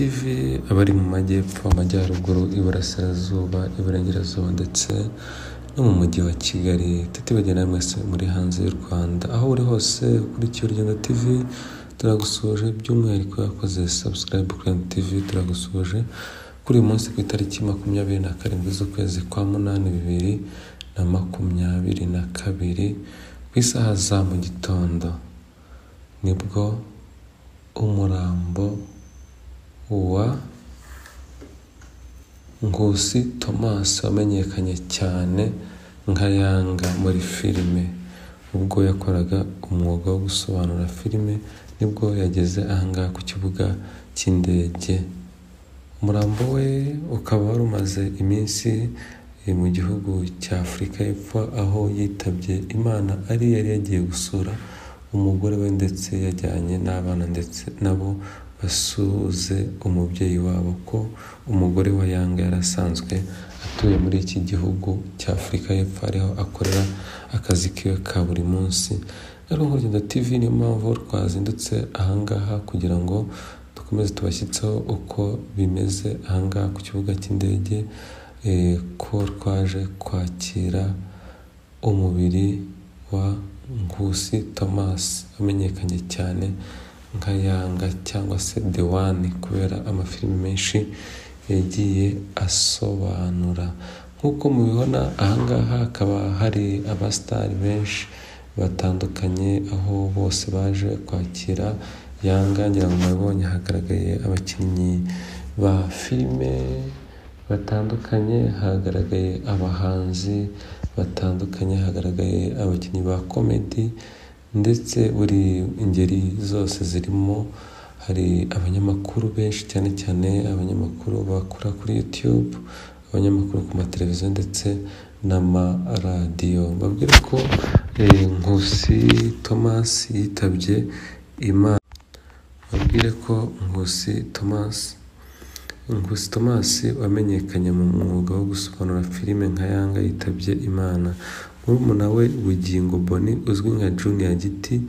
TV abari mu majyepfo, amajyaruguru, iburasirazuba, iburengerazuba ndetse no mu mujyi wa Kigali. Tutibagirana mwese muri hanze y'u Rwanda, aho uri hose ukurikiye Urugendo TV, turagusoje by'umwihariko yakoze subscribe kuri Urugendo TV. Turagusoje kuri uyu munsi ku itariki 27 z'ukwezi kwa munani 2022 ku isaha za mu gitondo, nibwo umurambo wa Nkusi Thomas wamenyekanye cyane nka Yanga muri filime, ubwo yakoraga umwuga wo gusobanura filime, nibwo yageze ahangaha ku kibuga cy'indege. Umurambo we ukaba wari umaze iminsi mu gihugu cya Afurika y'Epfo, aho yitabye Imana yari yagiye gusura umugore we ndetse yajyanye n'abana ndetse nabo basuze umubyeyi wabo, ko umugore wa Yanga yarasanzwe atuye muri iki gihugu cya Afurika y'Epfo, ariho akorera akazi kiwe ka buri munsi. Rero Urugendo TV niyo mpamvu twazindutse ahangaha kugira ngo dukomeze tubashyitseho uko bimeze ahangaha ku kibuga cy'indege, ko twaje kwakira umubiri wa Nkusi Thomas wamenyekanye cyane nka Yanga cyangwa se The One, kubera amafilimi menshi yagiye asobanura. Nk'uko mubibona ahangaha hakaba hari abasitari benshi batandukanye, aho bose baje kwakira Yanga. Ngira ngo mubibonye hagaragaye abakinnyi ba filime batandukanye, hagaragaye abahanzi batandukanye, hagaragaye abakinnyi ba comedy ndetse buri ingeri zose zirimo. Hari abanyamakuru benshi, cyane cyane abanyamakuru bakora kuri YouTube, abanyamakuru ku mateleviziyo ndetse n'amaradiyo. Babwire ko Nkusi Thomas yitabye Imana. Babwire ko Nkusi Thomas wamenyekanye mu mwuga wo gusobanura filime nka Yanga yitabye Imana. Murumuna we Bugingo Boni uzwi nka Junior Giti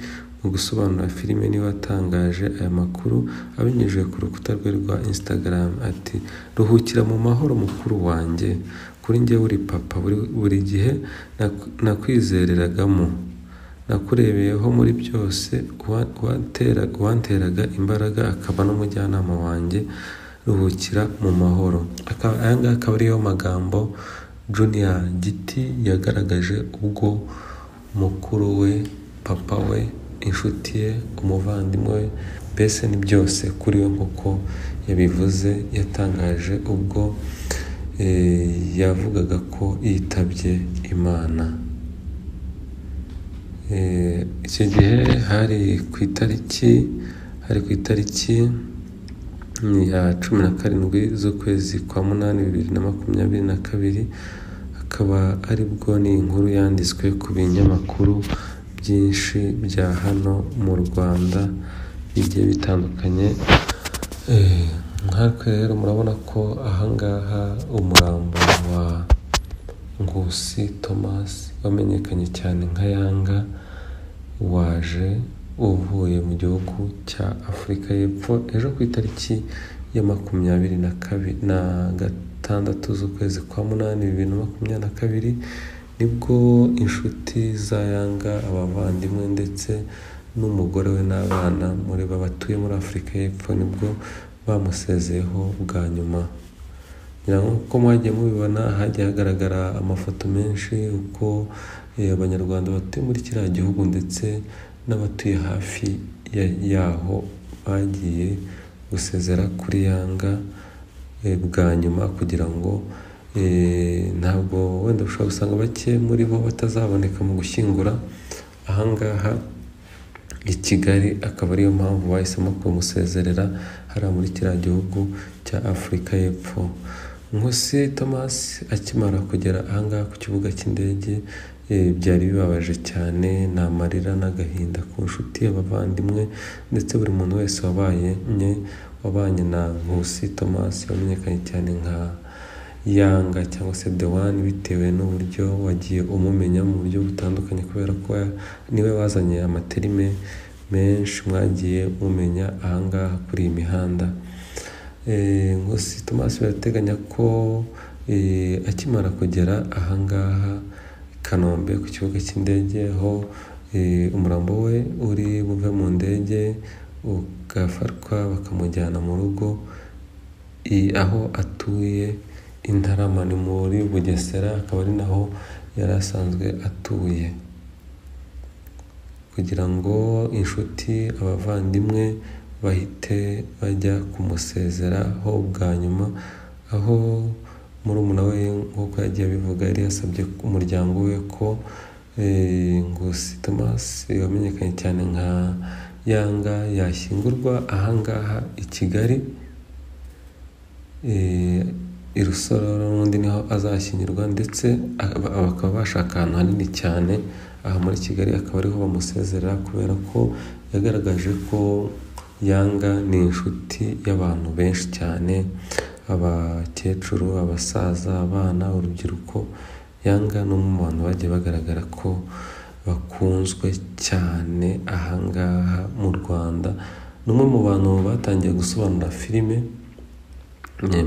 mu gusobanura filime niwe watangaje aya makuru abinyujije ku rukuta rwe rwa Instagram ati: "Ruhukira mu mahoro mukuru wanjye, kuri njye uri papa, buri gihe nakwizereragamo, nakurebeyeho muri byose, uwanteraga imbaraga akaba n'umujyanama wanjye, ruhukira mu mahoro." Aya ngaya akaba ariyo magambo Junior Giti yagaragaje ubwo mukuru we, papa we, inshuti ye, umuvandimwe we, mbese ni byose kuri we nk'uko yabivuze. Yatangaje ubwo yavugaga ko yitabye Imana. Icyo gihe hari ku itariki ya 17 z'ukwezi kwa munani 2022, akaba aribwo ni inkuru yanditswe ku binyamakuru byinshi bya hano mu Rwanda bigiye bitandukanye. Nk'ariko rero murabona ko ahangaha umurambo wa Nkusi Thomas wamenyekanye cyane nka Yanga waje uvuye mu gihugu cya Afurika y'Epfo ejo ku itariki ya 26 z'ukwezi kwa munani 2022, nibwo inshuti za Yanga, abavandimwe ndetse n'umugore we n'abana muri batuye muri Afurika y'Epfo nibwo bamusezeyeho bwa nyuma. Nk'uko mwagiye mubibona hagiye hagaragara amafoto menshi uko abanyarwanda batuye muri kiriya gihugu ndetse n'abatuye hafi yaho bagiye gusezera kuri Yanga bwa nyuma, kugira ngo ntabwo wenda ushobora gusanga bake muri bo batazaboneka mu gushyingura ahangaha i Kigali. Akaba ariyo mpamvu bahisemo kumusezerera hariya muri kiriya gihugu cya Afurika y'Epfo. Nkusi Thomas akimara kugera ahangaha ku kibuga cy'indege, byari bibabaje cyane, ni amarira n'agahinda ku nshuti, abavandimwe ndetse buri muntu wese wabanye na Nkusi Thomas wamenyekanye cyane nka Yanga cyangwa se The One, bitewe n'uburyo wagiye umumenya mu buryo butandukanye, kubera ko niwe wazanye amaterime menshi mwagiye mumenya ahangaha kuri iyi mihanda. Nkusi Thomas barateganya ko akimara kugera ahangaha i Kanombe ku kibuga cy'indege, aho umurambo we uri buve mu ndege ugafatwa bakamujyana mu rugo aho atuye i Ntarama ni muri Bugesera, akaba ari naho yari asanzwe atuye, kugira ngo inshuti abavandimwe bahite bajya kumusezeraho bwa nyuma, aho murumuna we nk'uko yagiye abivuga yari yasabye umuryango we ko Nkusi Thomas wamenyekanye cyane nka Yanga yashyingurwa ahangaha i Kigali i Rusororo, n'undi niho azashyingirwa, ndetse bakaba bashaka ahantu hanini cyane aha muri Kigali akaba ariho bamusezerera, kubera ko yagaragaje ko Yanga ni inshuti y'abantu benshi cyane, abakecuru, abasaza, abana, urubyiruko. Yanga ni umwe mu bantu bagiye bagaragara ko bakunzwe cyane ahangaha mu Rwanda, ni umwe mu bantu batangiye gusobanura filime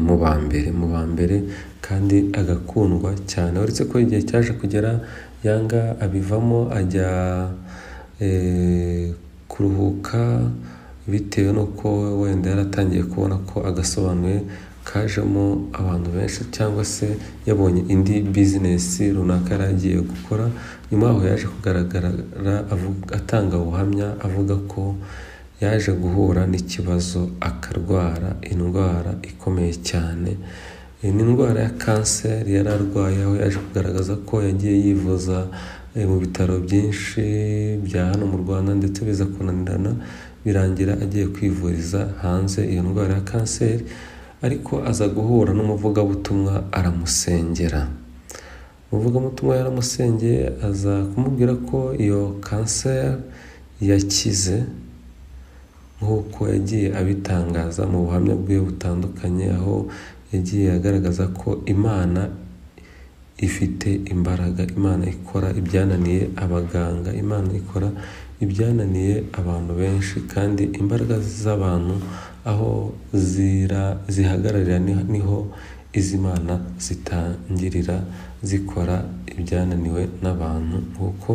mu ba mbere kandi agakundwa cyane, uretse ko igihe cyaje kugera Yanga abivamo ajya kuruhuka, bitewe n'uko wenda yaratangiye kubona ko agasobanuye kajemo abantu benshi, cyangwa se yabonye indi bizinesi runaka yari agiye gukora. Nyuma yaho yaje kugaragara atanga ubuhamya avuga ko yaje guhura n'ikibazo akarwara indwara ikomeye cyane, ni indwara ya kanseri yari arwaye, aho yaje kugaragaza ko yagiye yivuza mu bitaro byinshi bya hano mu Rwanda, ndetse biza kunanirana birangira agiye kwivuriza hanze iyo ndwara ya kanseri, ariko aza guhura n'umuvugabutumwa aramusengera. Umuvugabutumwa yaramusengeye, aza kumubwira ko iyo kanseri yakize, nk'uko yagiye abitangaza mu buhamya bwe butandukanye, aho yagiye agaragaza ko Imana ifite imbaraga, Imana ikora ibyananiye abaganga, Imana ikora ibyananiye abantu benshi, kandi imbaraga z'abantu aho zihagararira niho iz'Imana zitangirira zikora ibyananiwe n'abantu, nk'uko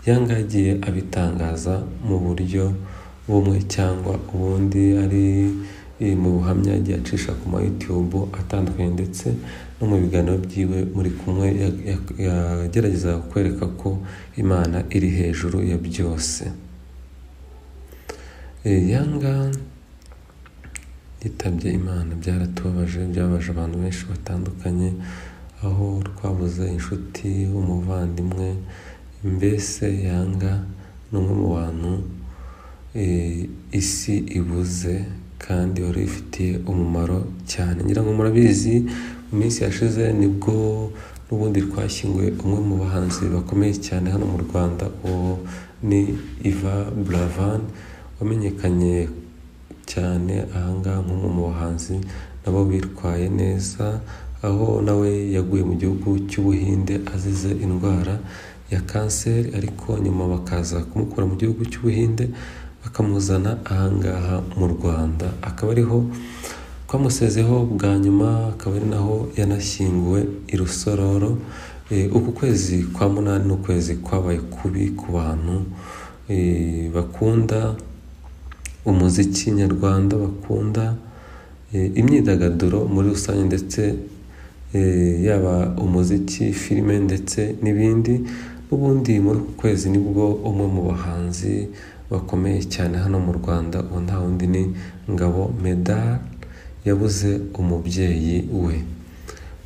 Yanga yagiye abitangaza mu buryo bumwe cyangwa ubundi, ari mu buhamya yagiye acisha ku ma YouTube atandukanye, ndetse no mu biganiro byiwe muri kumwe yagerageza kwereka ko Imana iri hejuru ya byose. Yanga yitabye Imana, byaratubabaje, byababaje abantu benshi batandukanye, aho twabuze inshuti, umuvandimwe. Mbese Yanga ni umwe mu bantu isi ibuze kandi wari ifitiye umumaro cyane. Ngira ngo murabizi, mu minsi yashize nibwo n'ubundi twashyinguye umwe mu bahanzi bakomeye cyane hano mu Rwanda, uwo ni Yvan Buravan, wamenyekanye cyane ahangaha nk'umwe mu bahanzi nabo bitwaye neza, aho nawe yaguye mu gihugu cy'Ubuhinde azize indwara ya kanseri, ariko nyuma bakaza kumukura mu gihugu cy'Ubuhinde bakamuzana ahangaha mu Rwanda, akaba ariho twamusezeho bwa nyuma, akaba ari naho yanashyinguwe i Rusororo. Uku kwezi kwa munani ni ukwezi kwabaye kubi ku bantu bakunda umuziki nyarwanda, bakunda imyidagaduro muri rusange, ndetse yaba umuziki, filime ndetse n'ibindi. N'ubundi muri uku kwezi nibwo umwe mu bahanzi bakomeye cyane hano mu Rwanda, uwo nta wundi ni Ngabo Medard, yabuze umubyeyi we.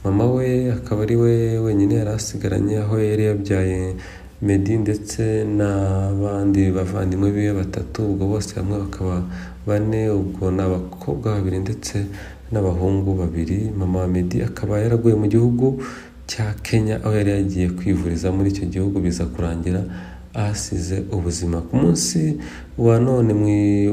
Mama we akaba ari we wenyine yari asigaranye, aho yari yabyaye Meddy ndetse n'abandi bavandimwe biwe batatu, ubwo bose hamwe bakaba bane, ubwo ni abakobwa babiri ndetse n'abahungu babiri. Mama wa Meddy akaba yaraguye mu gihugu cya Kenya, aho yari yagiye kwivuriza muri icyo gihugu, biza kurangira ahasize ubuzima. Ku munsi wa none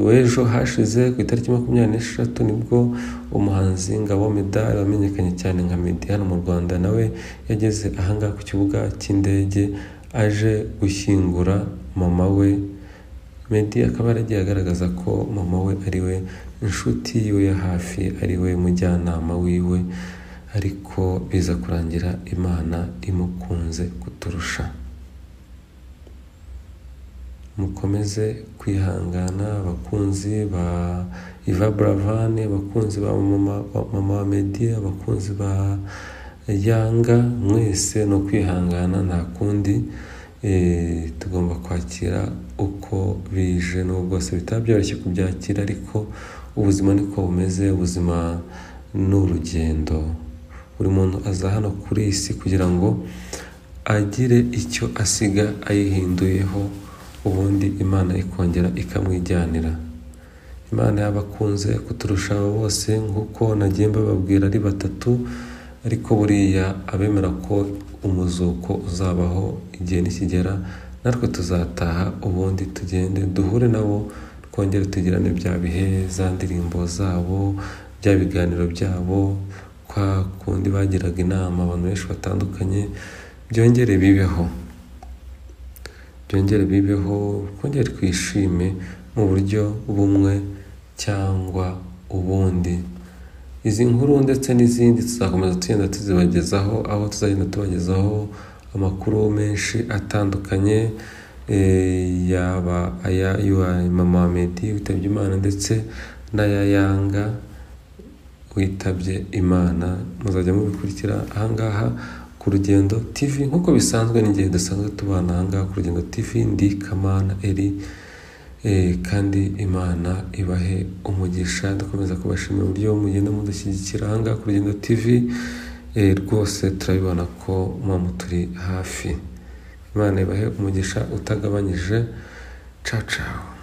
w'ejo hashize ku itariki 26 nibwo umuhanzi Ngabo Medard wamenyekanye cyane nka Meddy hano mu Rwanda, nawe yageze ahangaha ku kibuga cy'indege aje gushyingura mama we Meddy akaba yaragiye agaragaza ko mama we ari we inshuti yiwe ya hafi, ari we mujyanama wiwe, ariko biza kurangira Imana imukunze kuturusha. Mukomeze kwihangana abakunzi ba Yvan Buravan, abakunzi ba mama wa Meddy, abakunzi ba Yanga, mwese no kwihangana nta kundi. Tugomba kwakira uko bije, n'ubwo bwose bitaba byoroshye kubyakira, ariko ubuzima niko bumeze. Ubuzima ni urugendo, buri muntu aza hano kuri iyi si kugira ngo agire icyo asiga ayihinduyeho, ubundi Imana ikongera ikamwijyanira. Imana yabakunze kuturusha abo bose, nk'uko nagiye mbababwira ari batatu, ariko buriya abemera ko umuzuko uzabaho igihe nikigera, natwe tuzataha, ubundi tugende duhure nabo, twongere tugirane bya bihe, za ndirimbo zabo, bya biganiro byabo, kwa kundi bagiraga inama abantu benshi batandukanye, byongere bibeho, twongere twishime mu buryo bumwe cyangwa ubundi. Izi nkuru ndetse n'izindi tuzakomeza tugenda tuzibagezaho, aho tuzagenda tubagezaho amakuru menshi atandukanye, yaba aya mama wa Meddy witabye Imana ndetse n'aya Yanga witabye Imana. Muzajya mubikurikira ahangaha ku Rugendo TV nk'uko bisanzwe, n'igihe dusanzwe tubana ahangaha ku Rugendo TV. Ndi Kamana Eri, kandi Imana ibahe umugisha. Dukomeza kubashimira uburyo mugenda mudushyigikira ahangaha ku Rugendo TV, rwose turabibona ko muturi hafi. Imana ibahe umugisha utagabanyije. Ciao ciao.